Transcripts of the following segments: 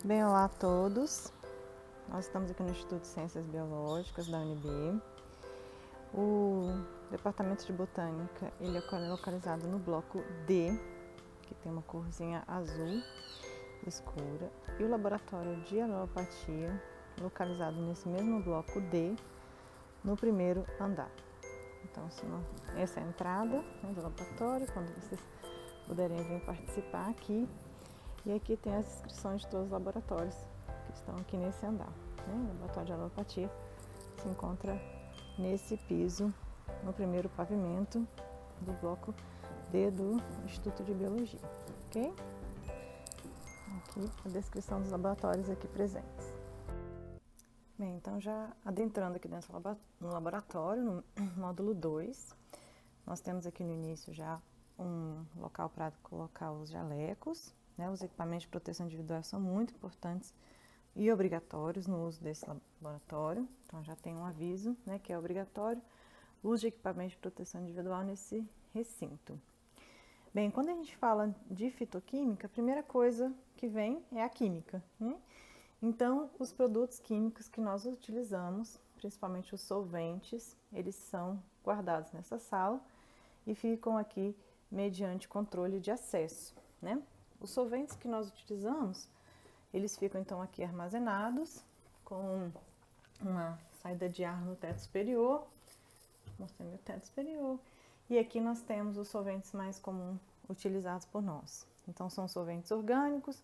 Bem, olá a todos. Nós estamos aqui no Instituto de Ciências Biológicas da UNB. O Departamento de Botânica ele é localizado no bloco D, que tem uma corzinha azul escura, e o Laboratório de Alopatia, localizado nesse mesmo bloco D, no primeiro andar. Então, essa é a entrada do laboratório, quando vocês puderem vir participar aqui. E aqui tem as inscrições de todos os laboratórios que estão aqui nesse andar. O laboratório de alopatia se encontra nesse piso, no primeiro pavimento do bloco D do Instituto de Biologia. Ok? Aqui a descrição dos laboratórios aqui presentes. Bem, então já adentrando aqui dentro no laboratório, no módulo 2, nós temos aqui no início já um local para colocar os jalecos. Os equipamentos de proteção individual são muito importantes e obrigatórios no uso desse laboratório. Então, já tem um aviso, que é obrigatório o uso de equipamentos de proteção individual nesse recinto. Bem, quando a gente fala de fitoquímica, a primeira coisa que vem é a química. Então, os produtos químicos que nós utilizamos, principalmente os solventes, eles são guardados nessa sala e ficam aqui mediante controle de acesso, Os solventes que nós utilizamos, eles ficam então aqui armazenados com uma saída de ar no teto superior, mostrando o teto superior, e aqui nós temos os solventes mais comuns utilizados por nós. Então são solventes orgânicos,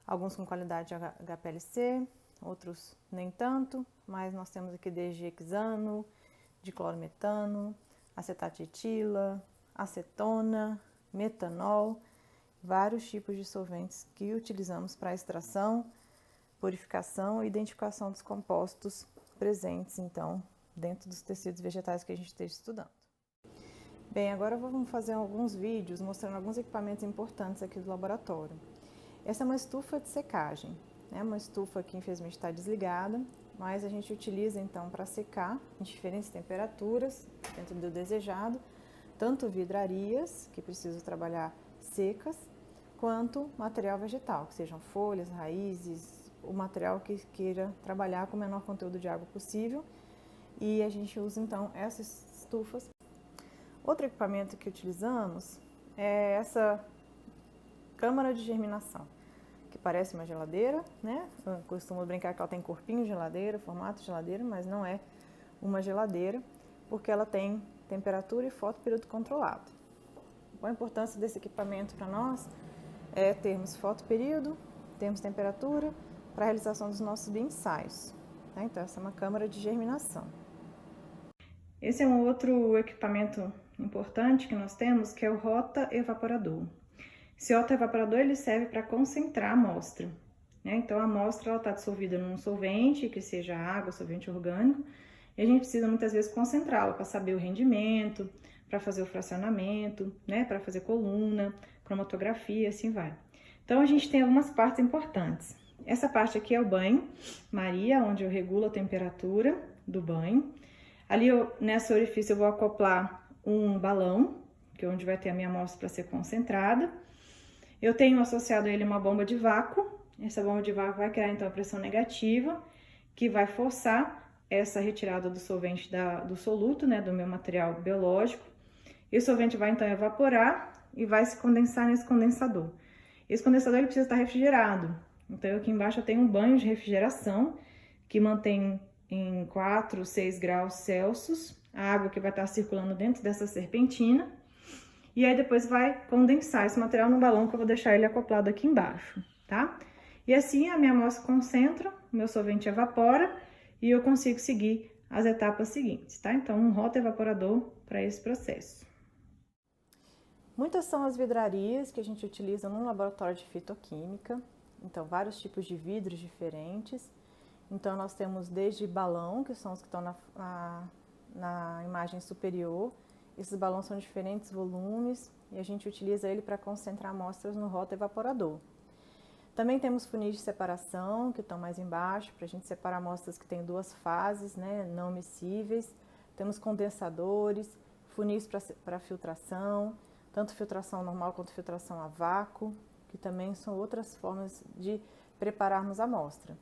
alguns com qualidade HPLC, outros nem tanto, mas nós temos aqui desde hexano, diclorometano, acetato de etila, acetona, metanol, vários tipos de solventes que utilizamos para extração, purificação e identificação dos compostos presentes, então, dentro dos tecidos vegetais que a gente esteja estudando. Bem, agora vamos fazer alguns vídeos mostrando alguns equipamentos importantes aqui do laboratório. Essa é uma estufa de secagem, uma estufa que infelizmente está desligada, mas a gente utiliza então para secar em diferentes temperaturas, dentro do desejado, tanto vidrarias, que precisam trabalhar secas, quanto material vegetal, que sejam folhas, raízes, o material que queira trabalhar com o menor conteúdo de água possível. E a gente usa então essas estufas. Outro equipamento que utilizamos é essa câmara de germinação, que parece uma geladeira, Eu costumo brincar que ela tem corpinho de geladeira, formato de geladeira, mas não é uma geladeira, porque ela tem temperatura e fotoperíodo controlado. A importância desse equipamento para nós é termos fotoperíodo, termos temperatura para a realização dos nossos ensaios. Então, essa é uma câmara de germinação. Esse é um outro equipamento importante que nós temos, que é o rotaevaporador. Esse rotaevaporador ele serve para concentrar a amostra. Então, a amostra está dissolvida num solvente, que seja água, solvente orgânico, e a gente precisa muitas vezes concentrá-la para saber o rendimento, para fazer o fracionamento, para fazer coluna, cromatografia, assim vai. Então, a gente tem algumas partes importantes. Essa parte aqui é o banho-maria, onde eu regulo a temperatura do banho. Ali, nessa orifício, eu vou acoplar um balão, que é onde vai ter a minha amostra para ser concentrada. Eu tenho associado a ele uma bomba de vácuo. Essa bomba de vácuo vai criar, então, a pressão negativa, que vai forçar essa retirada do solvente do soluto, do meu material biológico. E o solvente vai, então, evaporar e vai se condensar nesse condensador. Esse condensador ele precisa estar refrigerado. Então, aqui embaixo eu tenho um banho de refrigeração, que mantém em 4, 6 graus Celsius, a água que vai estar circulando dentro dessa serpentina. E aí depois vai condensar esse material no balão, que eu vou deixar ele acoplado aqui embaixo, tá? E assim a minha amostra concentra, o meu solvente evapora e eu consigo seguir as etapas seguintes, tá? Então, um rotaevaporador para esse processo. Muitas são as vidrarias que a gente utiliza no laboratório de fitoquímica. Então, vários tipos de vidros diferentes. Então, nós temos desde balão, que são os que estão na imagem superior. Esses balões são de diferentes volumes e a gente utiliza ele para concentrar amostras no rotaevaporador. Também temos funis de separação, que estão mais embaixo, para a gente separar amostras que têm duas fases, não miscíveis. Temos condensadores, funis para filtração, tanto filtração normal quanto filtração a vácuo, que também são outras formas de prepararmos a amostra.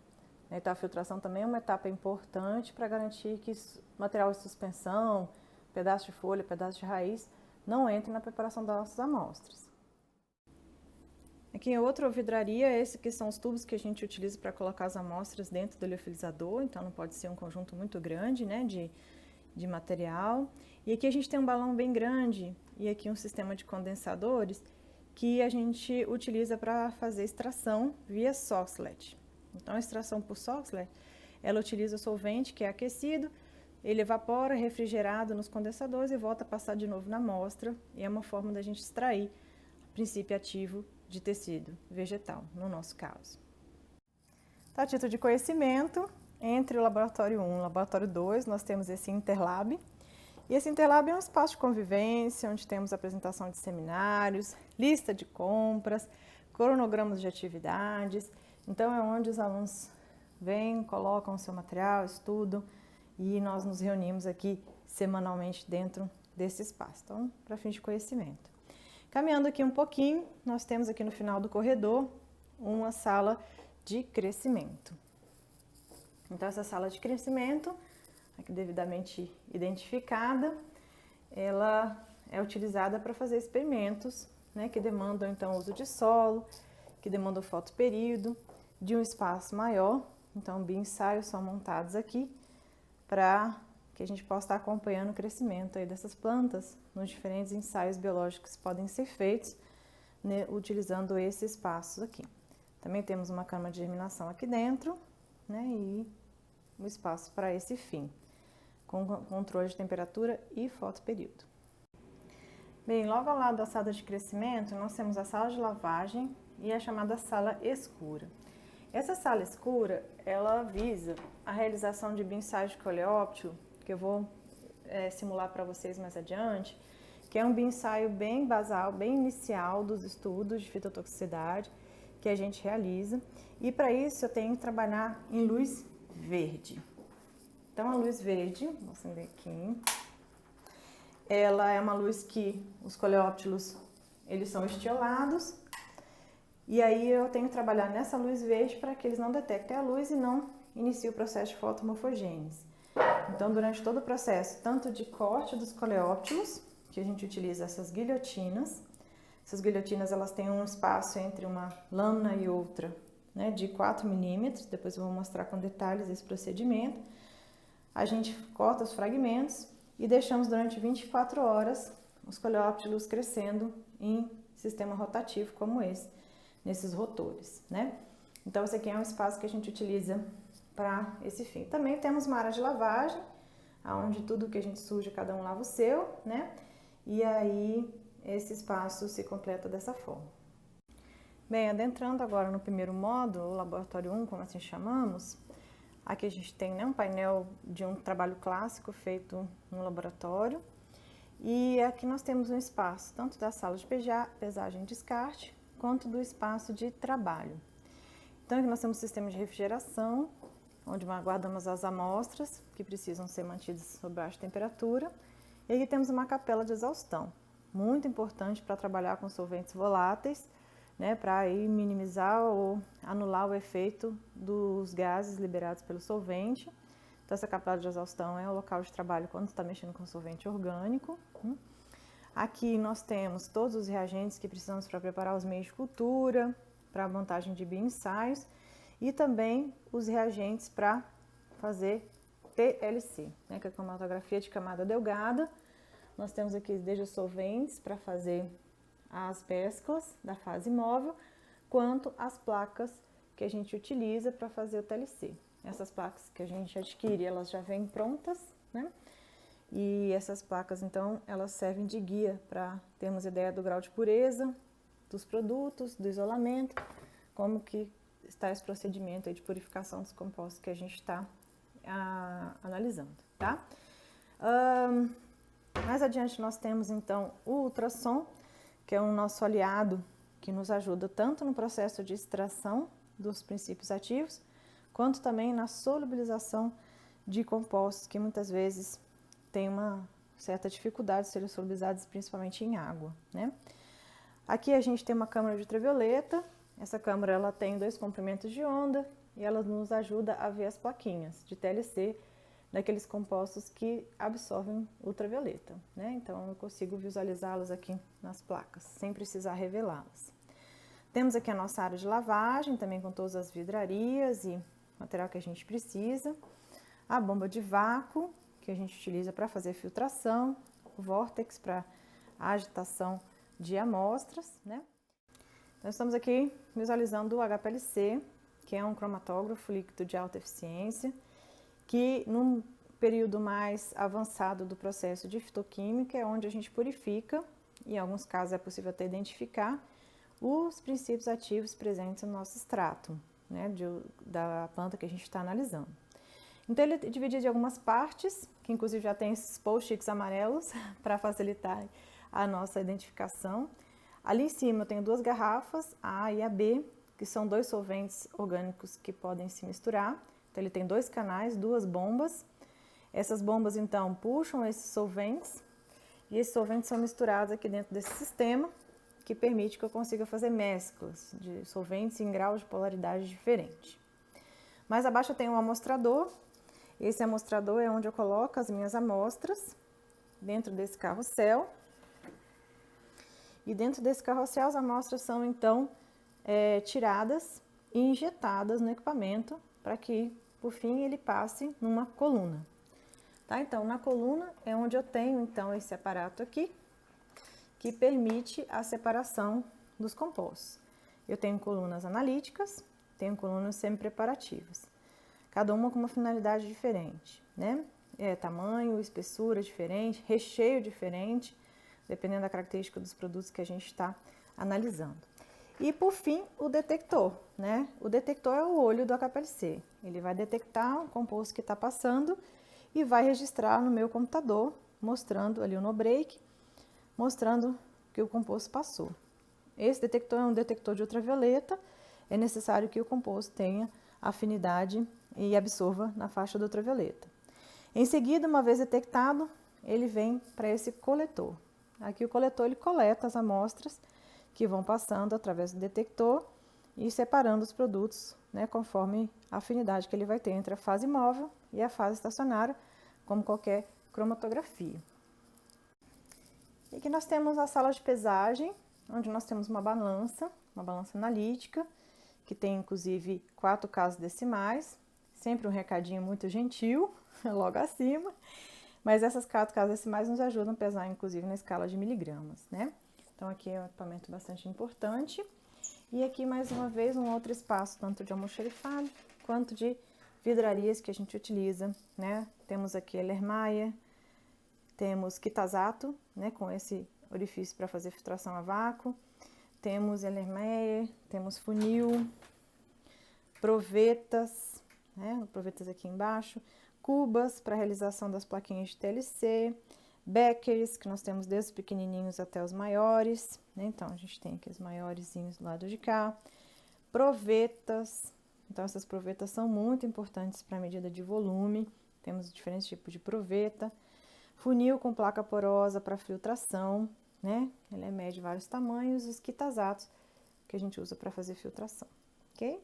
Então, a filtração também é uma etapa importante para garantir que material de suspensão, pedaço de folha, pedaço de raiz, não entre na preparação das nossas amostras. Aqui em outra vidraria, esse que são os tubos que a gente utiliza para colocar as amostras dentro do liofilizador, então não pode ser um conjunto muito grande, né, de material. E aqui a gente tem um balão bem grande e aqui um sistema de condensadores que a gente utiliza para fazer extração via Soxhlet. Então, a extração por Soxhlet, ela utiliza o solvente que é aquecido, ele evapora, refrigerado nos condensadores e volta a passar de novo na amostra, e é uma forma da gente extrair o princípio ativo de tecido vegetal, no nosso caso. Tá, a título de conhecimento, entre o laboratório 1 e o laboratório 2, nós temos esse Interlab. E esse Interlab é um espaço de convivência, onde temos apresentação de seminários, lista de compras, cronogramas de atividades. Então, é onde os alunos vêm, colocam o seu material, estudam, e nós nos reunimos aqui semanalmente dentro desse espaço. Então, para fins de conhecimento. Caminhando aqui um pouquinho, nós temos aqui no final do corredor uma sala de crescimento. Então, essa sala de crescimento, aqui devidamente identificada, ela é utilizada para fazer experimentos, né, que demandam então uso de solo, que demandam fotoperíodo, de um espaço maior. Então, bioensaios são montados aqui para que a gente possa estar acompanhando o crescimento aí dessas plantas nos diferentes ensaios biológicos que podem ser feitos, né, utilizando esse espaço aqui. Também temos uma câmara de germinação aqui dentro, né, e um espaço para esse fim, com controle de temperatura e fotoperíodo. Bem, logo ao lado da sala de crescimento, nós temos a sala de lavagem e a chamada sala escura. Essa sala escura, ela visa a realização de bioensaios de coleóptilo, que eu vou simular para vocês mais adiante, que é um bioensaio bem basal, bem inicial dos estudos de fitotoxicidade que a gente realiza. E para isso eu tenho que trabalhar em luz verde. Então, a luz verde, vou acender aqui, ela é uma luz que os coleóptilos, eles são estiolados, e aí eu tenho que trabalhar nessa luz verde para que eles não detectem a luz e não iniciem o processo de fotomorfogênese. Então, durante todo o processo, tanto de corte dos coleóptilos, que a gente utiliza essas guilhotinas elas têm um espaço entre uma lâmina e outra, né, de 4 milímetros, depois eu vou mostrar com detalhes esse procedimento. A gente corta os fragmentos e deixamos durante 24 horas os coleóptilos crescendo em sistema rotativo como esse, nesses rotores, né? Então, esse aqui é um espaço que a gente utiliza para esse fim. Também temos uma área de lavagem, onde tudo que a gente suja, cada um lava o seu, né? E aí, esse espaço se completa dessa forma. Bem, adentrando agora no primeiro módulo, o laboratório 1, como assim chamamos, aqui a gente tem, né, um painel de um trabalho clássico feito no laboratório. E aqui nós temos um espaço tanto da sala de pesagem e descarte, quanto do espaço de trabalho. Então, aqui nós temos um sistema de refrigeração, onde guardamos as amostras, que precisam ser mantidas sob baixa temperatura. E aqui temos uma capela de exaustão, muito importante para trabalhar com solventes voláteis, né, para aí minimizar ou anular o efeito dos gases liberados pelo solvente. Então, essa capela de exaustão é o local de trabalho quando está mexendo com solvente orgânico. Aqui nós temos todos os reagentes que precisamos para preparar os meios de cultura, para a montagem de bioensaios e também os reagentes para fazer TLC, né, que é a cromatografia de camada delgada. Nós temos aqui desde os solventes para fazer as mesclas da fase móvel, quanto as placas que a gente utiliza para fazer o TLC. Essas placas que a gente adquire, elas já vêm prontas, né? E essas placas, então, elas servem de guia para termos ideia do grau de pureza dos produtos, do isolamento, como que está esse procedimento aí de purificação dos compostos que a gente está analisando, tá? Mais adiante nós temos, então, o ultrassom, que é o nosso aliado que nos ajuda tanto no processo de extração dos princípios ativos, quanto também na solubilização de compostos que muitas vezes têm uma certa dificuldade de serem solubilizados, principalmente em água, né? Aqui a gente tem uma câmara de ultravioleta, Essa câmera ela tem 2 comprimentos de onda e ela nos ajuda a ver as plaquinhas de TLC daqueles compostos que absorvem ultravioleta, né? Então eu consigo visualizá-los aqui nas placas, sem precisar revelá-las. Temos aqui a nossa área de lavagem, também com todas as vidrarias e material que a gente precisa. A bomba de vácuo, que a gente utiliza para fazer filtração, o vórtex para agitação de amostras, né? Nós estamos aqui visualizando o HPLC, que é um cromatógrafo líquido de alta eficiência, que num período mais avançado do processo de fitoquímica é onde a gente purifica, e em alguns casos é possível até identificar, os princípios ativos presentes no nosso extrato, né, da planta que a gente está analisando. Então ele é dividido em algumas partes, que inclusive já tem esses post-its amarelos para facilitar a nossa identificação. Ali em cima eu tenho 2 garrafas, a A e a B, que são 2 solventes orgânicos que podem se misturar. Então ele tem 2 canais, 2 bombas. Essas bombas então puxam esses solventes e esses solventes são misturados aqui dentro desse sistema, que permite que eu consiga fazer mesclas de solventes em graus de polaridade diferente. Mais abaixo eu tenho um amostrador. Esse amostrador é onde eu coloco as minhas amostras dentro desse carrossel. E dentro desse carrossel as amostras são então tiradas e injetadas no equipamento para que, por fim, ele passe numa coluna. Tá? Então, na coluna é onde eu tenho então esse aparato aqui, que permite a separação dos compostos. Eu tenho colunas analíticas, tenho colunas semi-preparativas, cada uma com uma finalidade diferente, né? Tamanho, espessura diferente, recheio diferente, dependendo da característica dos produtos que a gente está analisando. E por fim, o detector, né? O detector é o olho do HPLC. Ele vai detectar o composto que está passando e vai registrar no meu computador, mostrando ali o no-break, mostrando que o composto passou. Esse detector é um detector de ultravioleta, é necessário que o composto tenha afinidade e absorva na faixa do ultravioleta. Em seguida, uma vez detectado, ele vem para esse coletor. Aqui o coletor ele coleta as amostras que vão passando através do detector e separando os produtos, né, conforme a afinidade que ele vai ter entre a fase móvel e a fase estacionária, como qualquer cromatografia. E aqui nós temos a sala de pesagem, onde nós temos uma balança analítica, que tem inclusive 4 casas decimais, sempre um recadinho muito gentil, logo acima, mas essas 4 casas decimais nos ajudam a pesar inclusive na escala de miligramas, né? Então aqui é um equipamento bastante importante. E aqui mais uma vez um outro espaço, tanto de almoxarifado quanto de vidrarias que a gente utiliza, né? Temos aqui Erlenmeyer, temos Kitazato, né, com esse orifício para fazer filtração a vácuo, temos Erlenmeyer, temos funil, provetas, né, provetas aqui embaixo, cubas para realização das plaquinhas de TLC, beckers, que nós temos desde os pequenininhos até os maiores, né? Então a gente tem aqui os maiorzinhos do lado de cá, provetas, então essas provetas são muito importantes para a medida de volume, temos diferentes tipos de proveta, funil com placa porosa para filtração, né? Ele é médio de vários tamanhos, os Kitazatos que a gente usa para fazer filtração, ok?